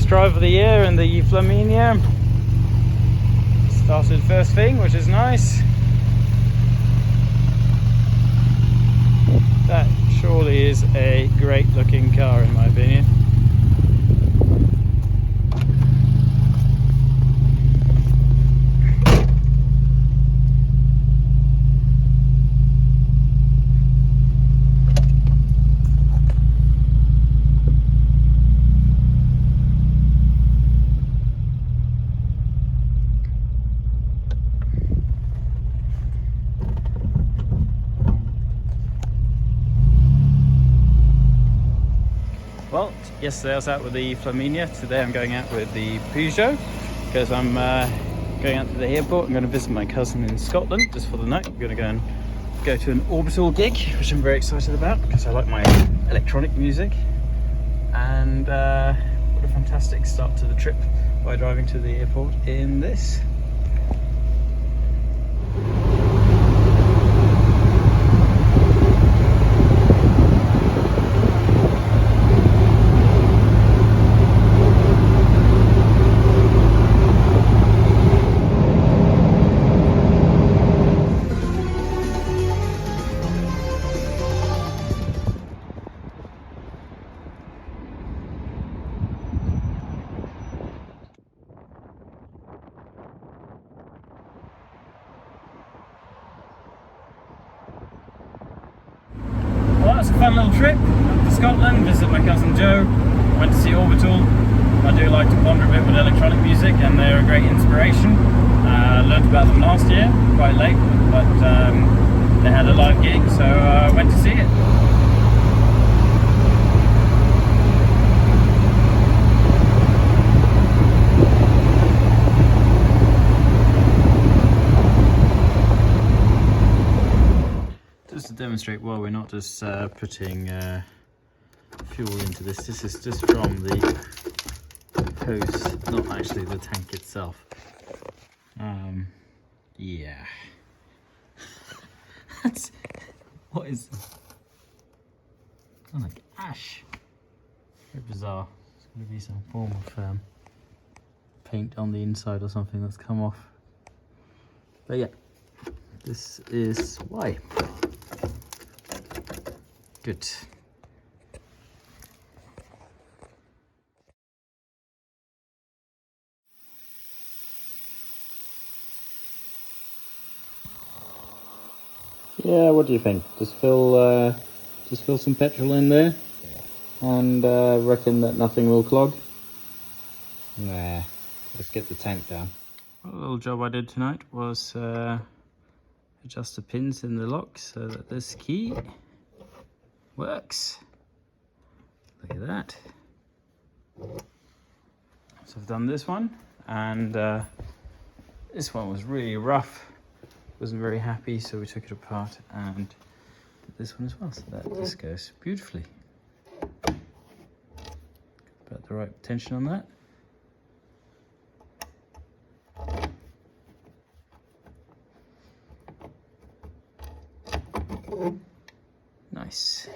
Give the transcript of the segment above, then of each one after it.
first drive of the year in the Flaminia. Started first thing, which is nice. That surely is a great looking car in my opinion. Well, yesterday I was out with the Flaminia. Today I'm going out with the Peugeot because I'm going out to the airport. I'm going to visit my cousin in Scotland just for the night. I'm going to go to an Orbital gig, which I'm very excited about because I like my electronic music. And what a fantastic start to the trip by driving to the airport in this. Well, that's a fun little trip up to Scotland, visit my cousin Joe, went to see Orbital. I do like to wander a bit with electronic music and they're a great inspiration. Learned about them last year, quite late, but they had a live gig, so I went to see it. Just to demonstrate why we're not just putting fuel into this. This is just from the hose, not actually the tank itself. Yeah. What is this? Kind of like ash. Very bizarre. It's going to be some form of paint on the inside or something that's come off. But yeah, this is why. Good. Yeah, what do you think? Just fill some petrol in there, and reckon that nothing will clog. Nah, let's get the tank down. Well, a little job I did tonight was adjust the pins in the lock so that this key works. Look at that. So I've done this one, and this one was really rough. Wasn't very happy, so we took it apart and did this one as well. So that just goes beautifully. About the right tension on that. Nice.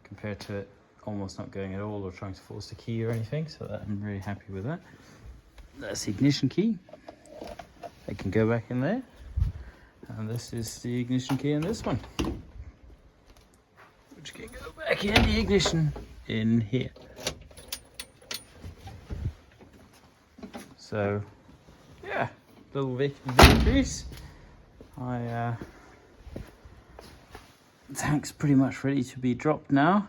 Compared to it almost not going at all or trying to force the key or anything, so that I'm really happy with that. That's the ignition key. It can go back in there, and this is the ignition key in this one, which can go back in the ignition in here. So yeah, little victories. The tank's pretty much ready to be dropped now.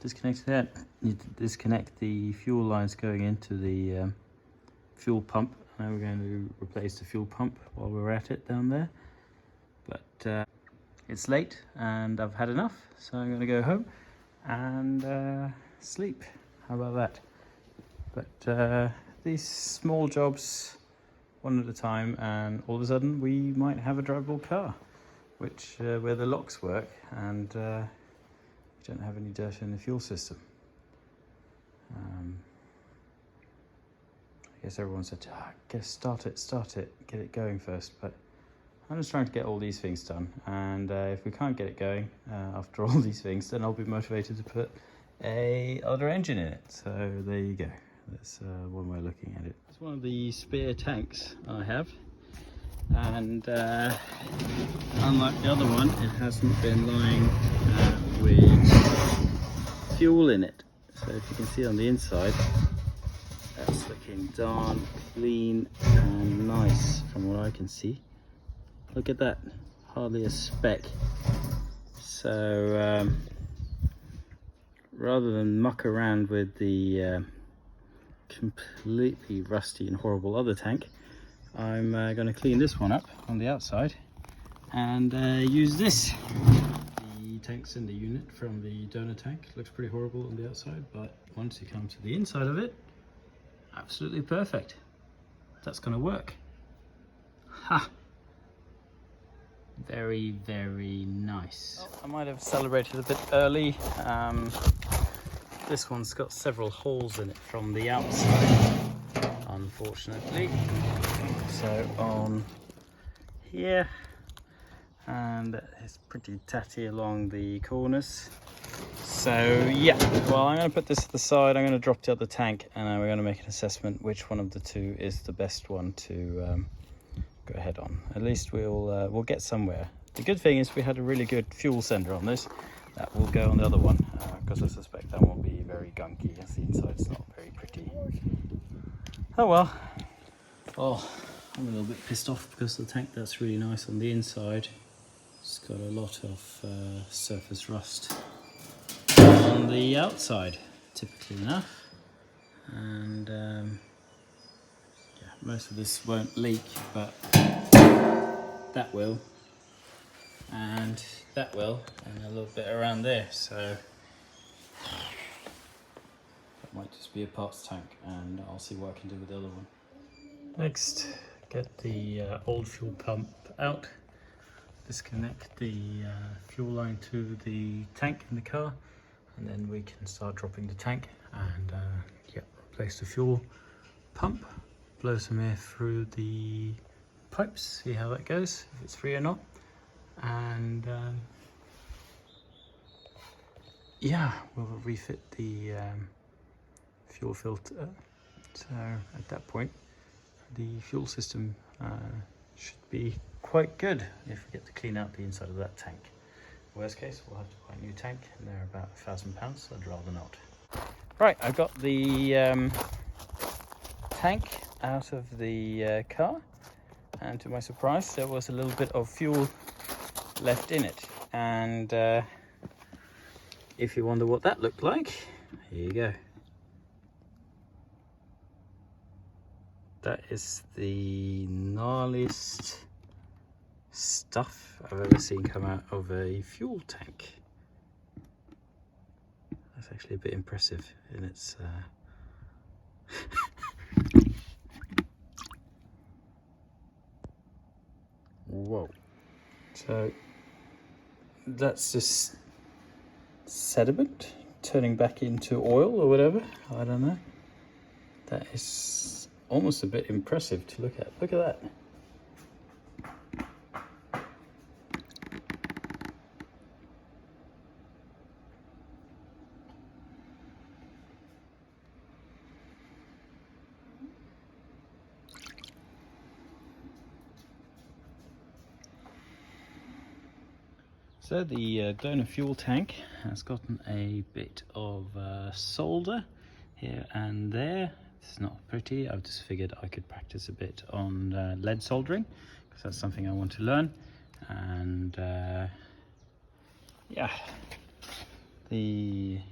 Disconnect that. Need to disconnect the fuel lines going into the fuel pump. Now we're going to replace the fuel pump while we're at it down there. But it's late and I've had enough, so I'm going to go home and sleep. How about that? But these small jobs, one at a time, and all of a sudden we might have a drivable car, which where the locks work and we don't have any dirt in the fuel system. I guess everyone said, start it, get it going first. But I'm just trying to get all these things done. And if we can't get it going after all these things, then I'll be motivated to put a other engine in it. So there you go. That's one way of looking at it. It's one of the spare tanks I have, and unlike the other one, it hasn't been lying with fuel in it. So if you can see on the inside, that's looking darn clean and nice from what I can see. Look at that, hardly a speck. So rather than muck around with the completely rusty and horrible other tank, I'm going to clean this one up on the outside and use this. The tanks in the unit from the donor tank looks pretty horrible on the outside, but once you come to the inside of it, absolutely perfect. That's going to work. Ha! Very, very nice. Oh, I might have celebrated a bit early. This one's got several holes in it from the outside, unfortunately. So on here, and it's pretty tatty along the corners. So yeah, well, I'm going to put this to the side. I'm going to drop the other tank, and we're going to make an assessment which one of the two is the best one to go ahead on. At least we'll get somewhere. The good thing is we had a really good fuel sender on this. That will go on the other one, because I suspect that won't be very gunky, as the inside's not very pretty. Oh well. Oh, I'm a little bit pissed off because the tank that's really nice on the inside, it's got a lot of surface rust on the outside, typically enough. And yeah, most of this won't leak, but that will, and that will, and a little bit around there. So that might just be a parts tank, and I'll see what I can do with the other one. Next, get the old fuel pump out, disconnect the fuel line to the tank in the car, and then we can start dropping the tank and yeah, replace the fuel pump, blow some air through the pipes, see how that goes, if it's free or not, and yeah, we'll refit the fuel filter. So at that point, the fuel system should be quite good if we get to clean out the inside of that tank. Worst case, we'll have to buy a new tank, and they're about £1,000, so I'd rather not. Right, I've got the tank out of the car, and to my surprise, there was a little bit of fuel left in it. And if you wonder what that looked like, here you go. That is the gnarliest stuff I've ever seen come out of a fuel tank. That's actually a bit impressive in its whoa. So that's just sediment turning back into oil or whatever, I don't know. That is almost a bit impressive to look at. Look at that. So the donor fuel tank has gotten a bit of solder here and there. It's not pretty. I've just figured I could practice a bit on lead soldering, because that's something I want to learn. And yeah, it's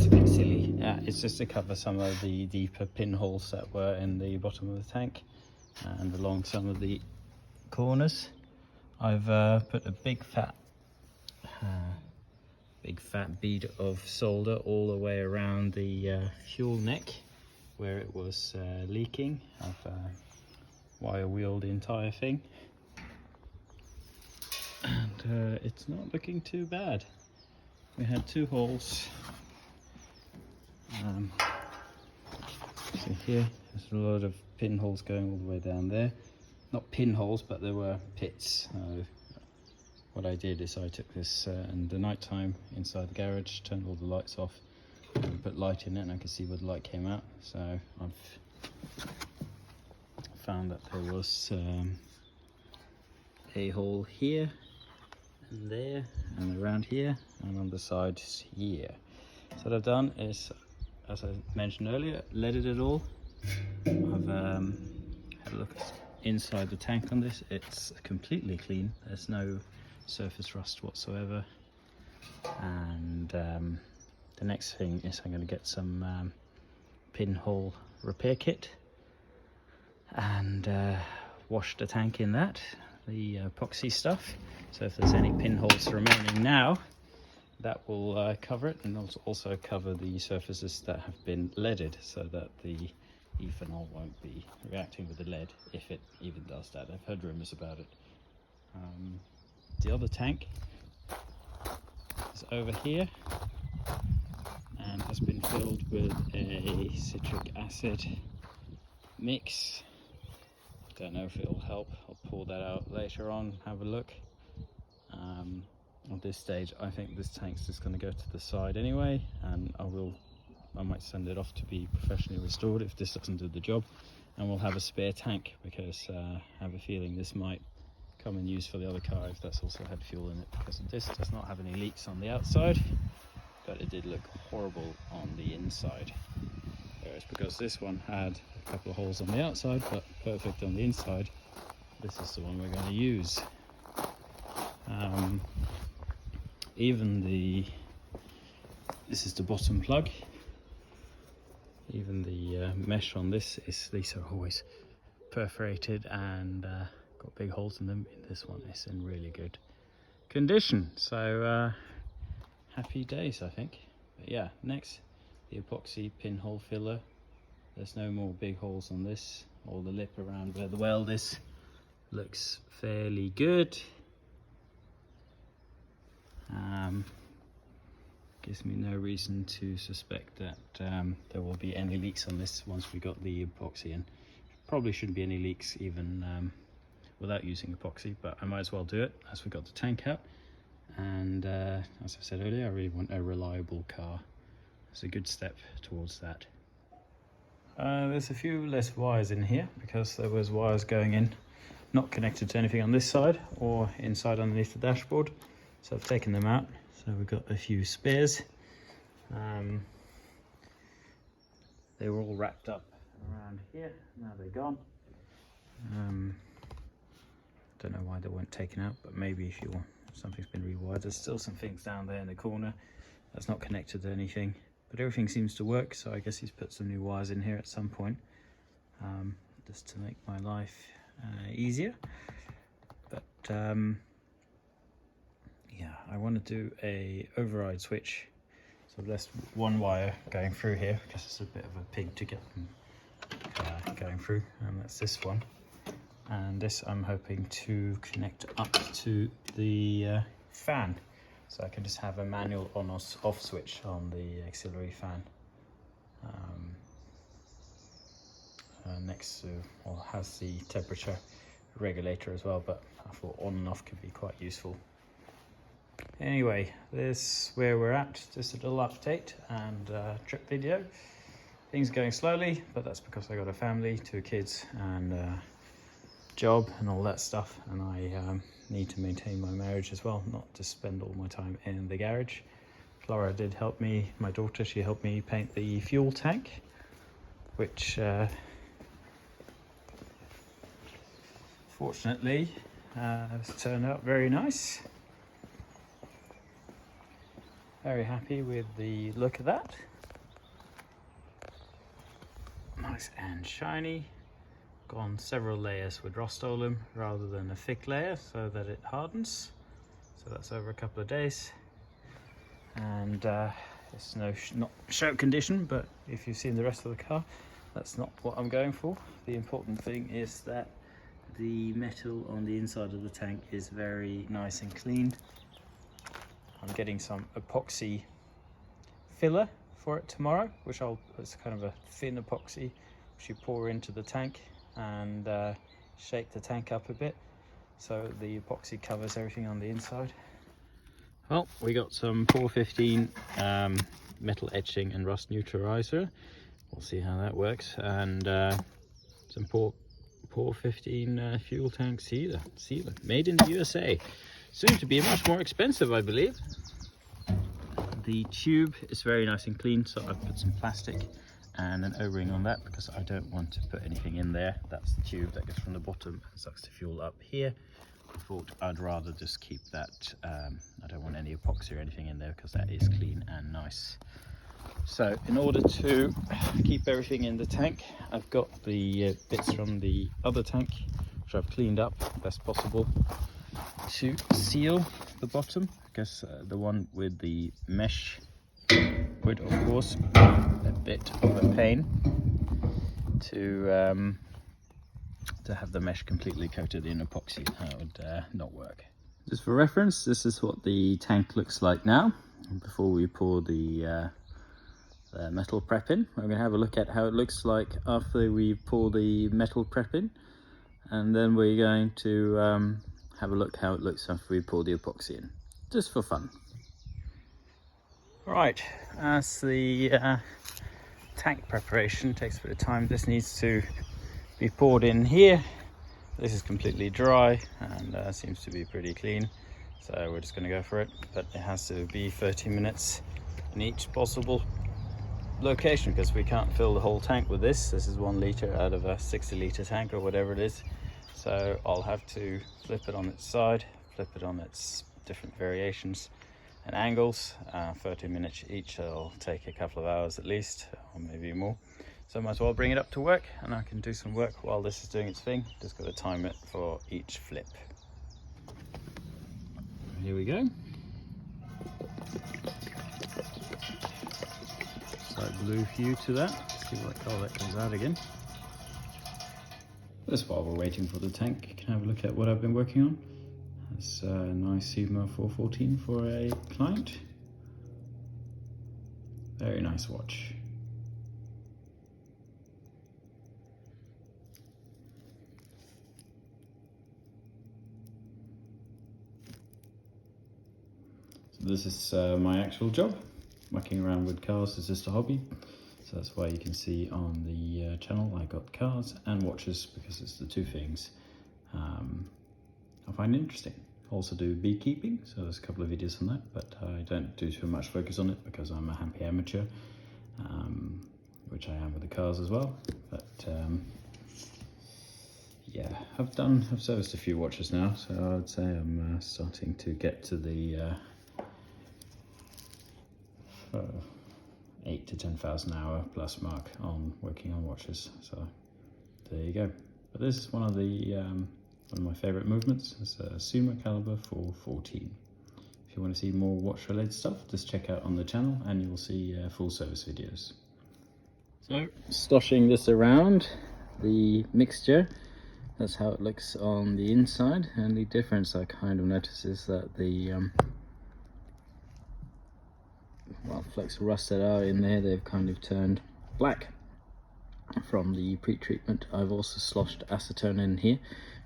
a bit silly. It's just to cover some of the deeper pinholes that were in the bottom of the tank and along some of the corners. I've put a big fat bead of solder all the way around the fuel neck where it was leaking. I've wire wheeled the entire thing, and it's not looking too bad. We had 2 holes. So here, there's a lot of pinholes going all the way down there. Not pinholes, but there were pits. what I did is I took this in the night time inside the garage, turned all the lights off, and put light in it, and I could see where the light came out. So I've found that there was a hole here and there and around here and on the sides here. So what I've done is, as I mentioned earlier, leaded it all. I've had a look inside the tank on this. It's completely clean. There's no surface rust whatsoever. And the next thing is I'm going to get some pinhole repair kit and wash the tank in that, the epoxy stuff. So if there's any pinholes remaining now, that will cover it, and also cover the surfaces that have been leaded, so that the ethanol won't be reacting with the lead, if it even does that. I've heard rumours about it. The other tank is over here and has been filled with a citric acid mix. Don't know if it'll help. I'll pour that out later on, have a look. At this stage, I think this tank's just going to go to the side anyway, and I might send it off to be professionally restored if this doesn't do the job, and we'll have a spare tank, because I have a feeling this might come in use for the other car if that's also had fuel in it, because this does not have any leaks on the outside, but it did look horrible on the inside. Whereas because this one had a couple of holes on the outside but perfect on the inside, this is the one we're going to use. This is the bottom plug. Even the mesh on these are always perforated and got big holes in them. This one is in really good condition, so happy days, I think. But yeah, next, the epoxy pinhole filler. There's no more big holes on this. All the lip around where the weld is looks fairly good. Gives me no reason to suspect that there will be any leaks on this once we got the epoxy in. Probably shouldn't be any leaks even without using epoxy, but I might as well do it as we got the tank out. And as I said earlier, I really want a reliable car. It's a good step towards that. There's a few less wires in here because there was wires going in not connected to anything on this side or inside underneath the dashboard, so I've taken them out. So we've got a few spares. They were all wrapped up around here, now they're gone. Don't know why they weren't taken out, but maybe if something's been rewired. There's still some things down there in the corner that's not connected to anything, but everything seems to work, so I guess he's put some new wires in here at some point, just to make my life easier. But yeah, I want to do a override switch, so I've left one wire going through here because it's a bit of a pig to get them going through, and that's this one. And this I'm hoping to connect up to the fan, so I can just have a manual on or off switch on the auxiliary fan. Next to, well, has the temperature regulator as well, but I thought on and off could be quite useful. Anyway, this is where we're at. Just a little update and trip video. Things are going slowly, but that's because I got a family, 2 kids, and job and all that stuff, and I need to maintain my marriage as well, not just spend all my time in the garage. Flora did help me, my daughter, she helped me paint the fuel tank, which fortunately has turned out very nice. Very happy with the look of that. Nice and shiny. Gone several layers with Rust-Oleum rather than a thick layer so that it hardens. So that's over a couple of days. And it's not show condition, but if you've seen the rest of the car, that's not what I'm going for. The important thing is that the metal on the inside of the tank is very nice and clean. I'm getting some epoxy filler for it tomorrow, which it's kind of a thin epoxy which you pour into the tank and shake the tank up a bit. so the epoxy covers everything on the inside. Well, we got some POR 15 metal etching and rust neutralizer. We'll see how that works, and some POR 15 fuel tank sealer, made in the USA. Soon to be much more expensive, I believe. The tube is very nice and clean, so I've put some plastic and an O-ring on that because I don't want to put anything in there. That's the tube that goes from the bottom and sucks the fuel up here. I thought I'd rather just keep that. I don't want any epoxy or anything in there because that is clean and nice. So in order to keep everything in the tank, I've got the bits from the other tank, which I've cleaned up best possible, to seal the bottom. I guess the one with the mesh would, of course, be a bit of a pain to have the mesh completely coated in epoxy. That would not work. Just for reference, this is what the tank looks like now before we pour the metal prep in. We're going to have a look at how it looks like after we pour the metal prep in, and then we're going to have a look how it looks after we pour the epoxy in, just for fun. Right, as the tank preparation takes a bit of time, this needs to be poured in here. This is completely dry and seems to be pretty clean, so we're just going to go for it, but it has to be 30 minutes in each possible location because we can't fill the whole tank with this. This is 1 litre out of a 60-litre tank or whatever it is, so I'll have to flip it on its side, flip it on its different variations and angles. 30 minutes each, so it'll take a couple of hours at least, or maybe more. So I might as well bring it up to work and I can do some work while this is doing its thing. Just got to time it for each flip. Here we go. Slight blue hue to that. Let's see what colour that comes out again. Just while we're waiting for the tank, you can have a look at what I've been working on. It's a nice Sigma 414 for a client. Very nice watch. So this is my actual job. Mucking around with cars is just a hobby. So that's why you can see on the channel I got cars and watches, because it's the two things I find interesting. Also do beekeeping, so there's a couple of videos on that, but I don't do too much focus on it because I'm a happy amateur, which I am with the cars as well. But yeah, I've serviced a few watches now, so I would say I'm starting to get to the 8 to 10,000 hour plus mark on working on watches. So there you go. But this is one of my favorite movements. It's a Sigma caliber 414. If you want to see more watch related stuff, just check out on the channel and you will see full service videos. So sloshing this around the mixture, that's how it looks on the inside. And the difference I kind of notice is that the flecks of rust that are in there, they've kind of turned black from the pre-treatment. I've also sloshed acetone in here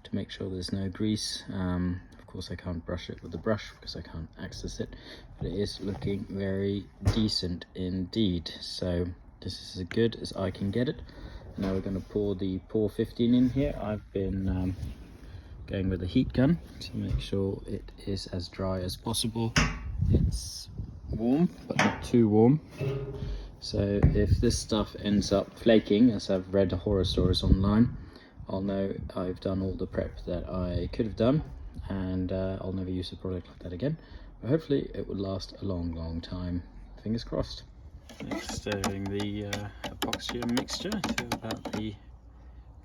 to make sure there's no grease. Of course I can't brush it with the brush because I can't access it, but it is looking very decent indeed. So this is as good as I can get it. Now we're going to pour the POR 15 in here. I've been going with a heat gun to make sure it is as dry as possible. It's warm, but not too warm. So if this stuff ends up flaking, as I've read horror stories online, I'll know I've done all the prep that I could have done, and I'll never use a product like that again. But hopefully it would last a long time. Fingers crossed. Next, stirring the epoxy mixture to about the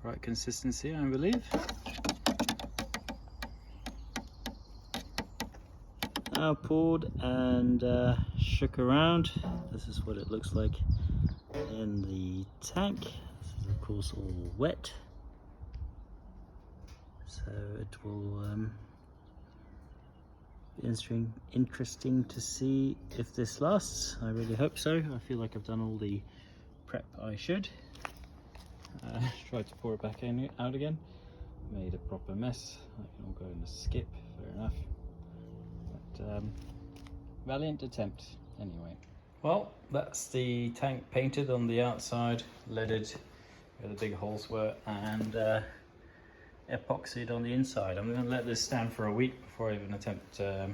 right consistency, I believe. Now poured and shook around. This is what it looks like in the tank. This is of course all wet, so it will be interesting to see if this lasts. I really hope so. I feel like I've done all the prep I should. Try to pour it back out again. made a proper mess. That can all go in the skip, fair enough. But valiant attempt anyway. Well, that's the tank painted on the outside, leaded where the big holes were, and epoxied on the inside. I'm going to let this stand for a week before I even attempt to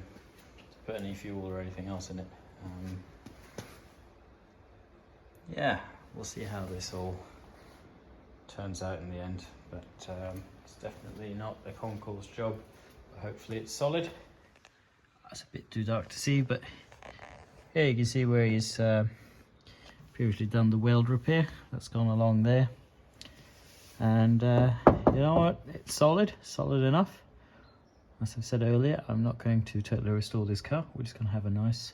put any fuel or anything else in it. Yeah, we'll see how this all turns out in the end, but it's definitely not the concourse job, but hopefully it's solid. That's a bit too dark to see, but here you can see where he's previously done the weld repair. That's gone along there, and you know what, it's solid enough. As I've said earlier, I'm not going to totally restore this car. We're just going to have a nice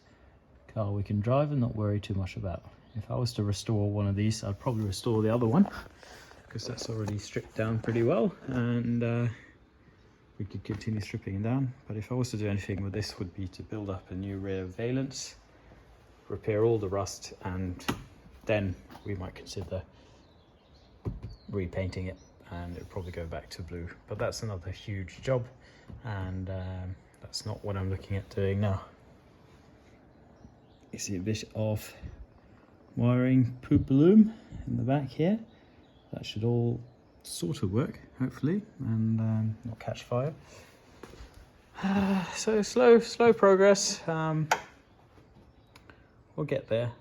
car we can drive and not worry too much about. If I was to restore one of these, I'd probably restore the other one, because that's already stripped down pretty well, and we could continue stripping it down. But if I was to do anything with this, would be to build up a new rear valence, repair all the rust, and then we might consider repainting it, and it would probably go back to blue. But that's another huge job, and that's not what I'm looking at doing now. You see a bit of wiring poop-a-loom in the back here. That should all sort of work, hopefully, and not catch fire. So slow progress. We'll get there.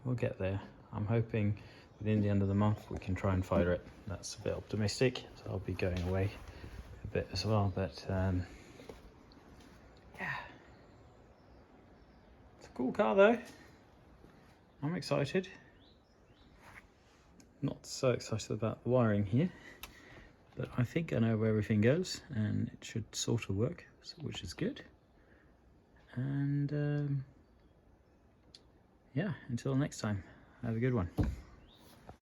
I'm hoping within the end of the month we can try and fire it. That's a bit optimistic, so I'll be going away a bit as well, but yeah. It's a cool car though. I'm excited. Not so excited about the wiring here, but I think I know where everything goes, and it should sort of work, which is good. And yeah, until next time, have a good one.